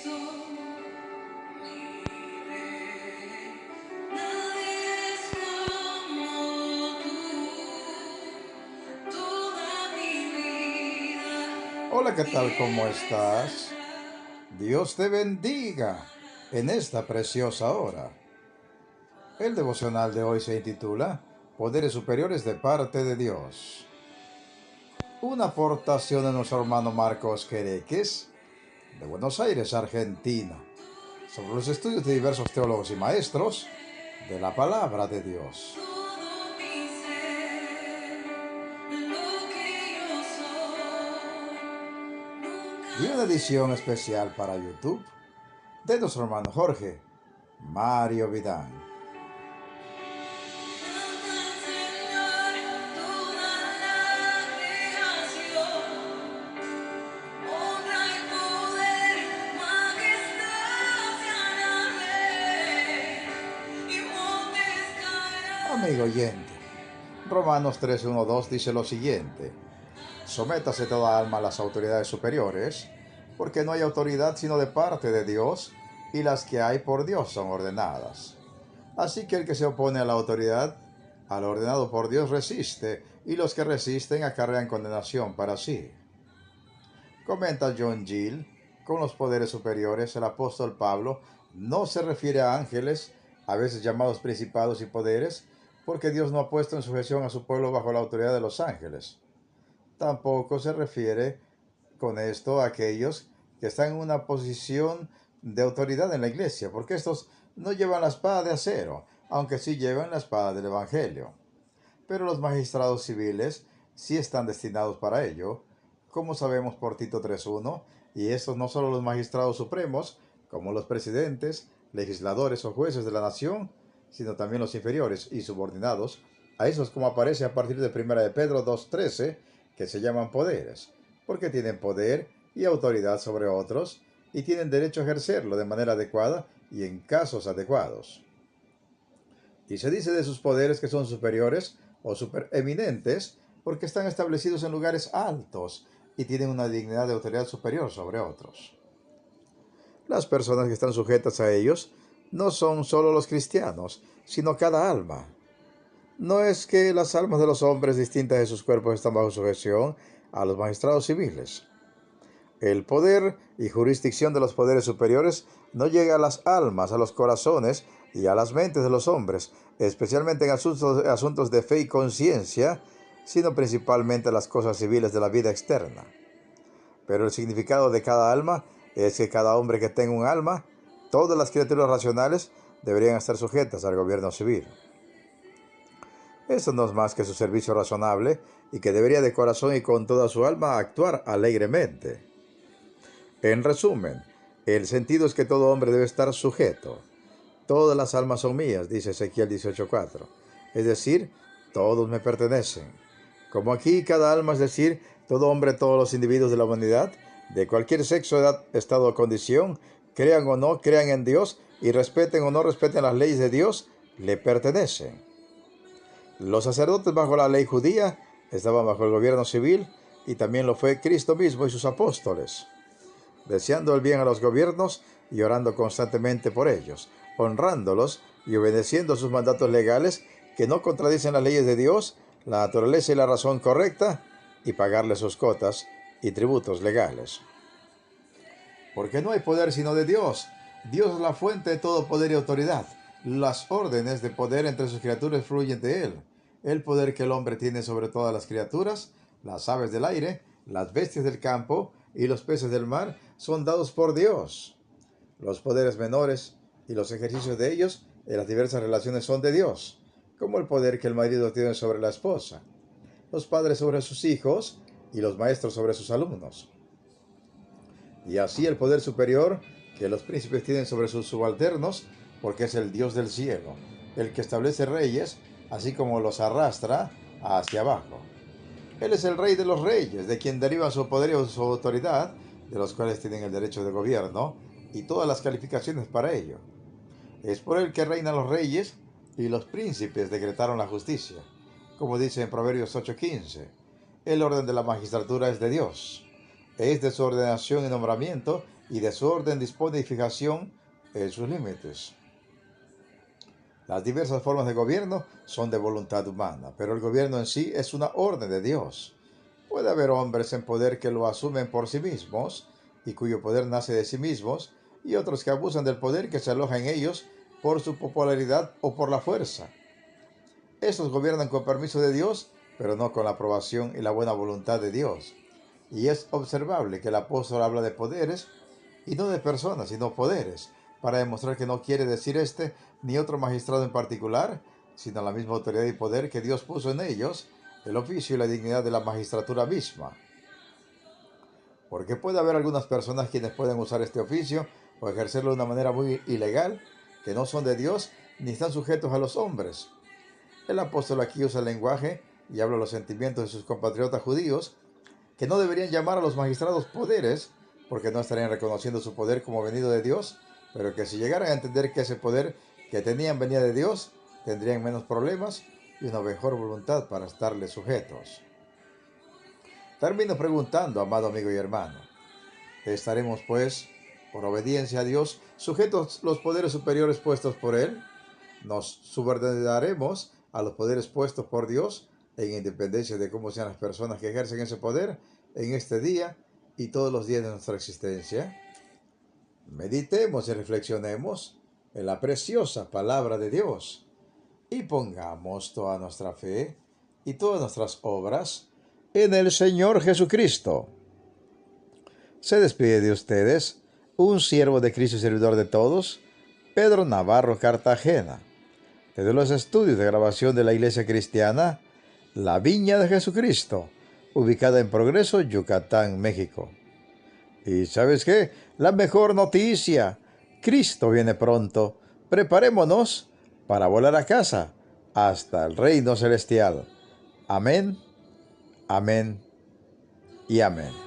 mi Rey. Nadie es como tú, toda mi vida. Hola, ¿qué tal? ¿Cómo estás? Dios te bendiga en esta preciosa hora. El devocional de hoy se intitula Poderes Superiores de parte de Dios. Una aportación de nuestro hermano Marcos Quereques, de Buenos Aires, Argentina, sobre los estudios de diversos teólogos y maestros de la palabra de Dios. Todo mi ser, lo que yo soy, Y nunca una edición seré. especial para YouTube de nuestro hermano Jorge Mario Vidán. Canta al Señor toda la creación, honra y poder, majestad sean al Rey, y montes Amigo caerán. oyente, Romanos 13:1-2 dice lo siguiente: Sométase toda alma a las autoridades superiores, porque no hay autoridad sino de parte de Dios, y las que hay por Dios son ordenadas. Así que el que se opone a la autoridad, al ordenado por Dios, resiste, y los que resisten acarrean condenación para sí. Comenta John Gill: con los poderes superiores, el apóstol Pablo no se refiere a ángeles, a veces llamados principados y poderes, porque Dios no ha puesto en sujeción a su pueblo bajo la autoridad de los ángeles. Tampoco se refiere con esto a aquellos que están en una posición de autoridad en la iglesia, porque estos no llevan la espada de acero, aunque sí llevan la espada del Evangelio. Pero los magistrados civiles sí están destinados para ello, como sabemos por Tito 3:1, y estos no solo los magistrados supremos, como los presidentes, legisladores o jueces de la nación, sino también los inferiores y subordinados, a esos como aparece a partir de 1 de Pedro 2:13, que se llaman poderes, porque tienen poder y autoridad sobre otros, y tienen derecho a ejercerlo de manera adecuada y en casos adecuados. Y se dice de sus poderes que son superiores o supereminentes porque están establecidos en lugares altos y tienen una dignidad de autoridad superior sobre otros. Las personas que están sujetas a ellos no son solo los cristianos, sino cada alma. No es que las almas de los hombres distintas de sus cuerpos están bajo sujeción a los magistrados civiles. El poder y jurisdicción de los poderes superiores no llega a las almas, a los corazones y a las mentes de los hombres, especialmente en asuntos de fe y conciencia, sino principalmente a las cosas civiles de la vida externa. Pero el significado de cada alma es que cada hombre que tenga un alma, todas las criaturas racionales deberían estar sujetas al gobierno civil. Esto no es más que su servicio razonable y que debería de corazón y con toda su alma actuar alegremente. En resumen, el sentido es que todo hombre debe estar sujeto. Todas las almas son mías, dice Ezequiel 18:4. Es decir, todos me pertenecen. Como aquí cada alma, es decir, todo hombre, todos los individuos de la humanidad, de cualquier sexo, edad, estado o condición, crean o no crean en Dios y respeten o no respeten las leyes de Dios, le pertenecen. Los sacerdotes bajo la ley judía estaban bajo el gobierno civil y también lo fue Cristo mismo y sus apóstoles, deseando el bien a los gobiernos y orando constantemente por ellos, honrándolos y obedeciendo sus mandatos legales que no contradicen las leyes de Dios, la naturaleza y la razón correcta, y pagarles sus cotas y tributos legales. Porque no hay poder sino de Dios. Dios es la fuente de todo poder y autoridad. Las órdenes de poder entre sus criaturas fluyen de Él. El poder que el hombre tiene sobre todas las criaturas, las aves del aire, las bestias del campo y los peces del mar, son dados por Dios. Los poderes menores y los ejercicios de ellos en las diversas relaciones son de Dios, como el poder que el marido tiene sobre la esposa, los padres sobre sus hijos y los maestros sobre sus alumnos. Y así el poder superior que los príncipes tienen sobre sus subalternos, porque es el Dios del cielo, el que establece reyes, así como los arrastra hacia abajo. Él es el rey de los reyes, de quien deriva su poder y su autoridad, de los cuales tienen el derecho de gobierno y todas las calificaciones para ello. Es por él que reinan los reyes y los príncipes decretaron la justicia. Como dice en Proverbios 8:15, el orden de la magistratura es de Dios. Es de su ordenación y nombramiento y de su orden dispone y fijación en sus límites. Las diversas formas de gobierno son de voluntad humana, pero el gobierno en sí es una orden de Dios. Puede haber hombres en poder que lo asumen por sí mismos y cuyo poder nace de sí mismos, y otros que abusan del poder que se aloja en ellos por su popularidad o por la fuerza. Estos gobiernan con permiso de Dios, pero no con la aprobación y la buena voluntad de Dios. Y es observable que el apóstol habla de poderes y no de personas, sino poderes, para demostrar que no quiere decir este ni otro magistrado en particular, sino la misma autoridad y poder que Dios puso en ellos, el oficio y la dignidad de la magistratura misma. Porque puede haber algunas personas quienes pueden usar este oficio o ejercerlo de una manera muy ilegal, que no son de Dios ni están sujetos a los hombres. El apóstol aquí usa el lenguaje y habla los sentimientos de sus compatriotas judíos, que no deberían llamar a los magistrados poderes, porque no estarían reconociendo su poder como venido de Dios, pero que si llegaran a entender que ese poder que tenían venía de Dios, tendrían menos problemas y una mejor voluntad para estarle sujetos. Termino preguntando, amado amigo y hermano, ¿estaremos pues, por obediencia a Dios, sujetos a los poderes superiores puestos por Él? ¿Nos subordinaremos a los poderes puestos por Dios, en independencia de cómo sean las personas que ejercen ese poder en este día y todos los días de nuestra existencia? Meditemos y reflexionemos en la preciosa palabra de Dios y pongamos toda nuestra fe y todas nuestras obras en el Señor Jesucristo. Se despide de ustedes un siervo de Cristo y servidor de todos, Pedro Navarro Cartagena, desde los estudios de grabación de la Iglesia Cristiana La Viña de Jesucristo, ubicada en Progreso, Yucatán, México. ¿Y sabes qué? La mejor noticia: Cristo viene pronto. Preparémonos para volar a casa hasta el reino celestial. Amén, amén y amén.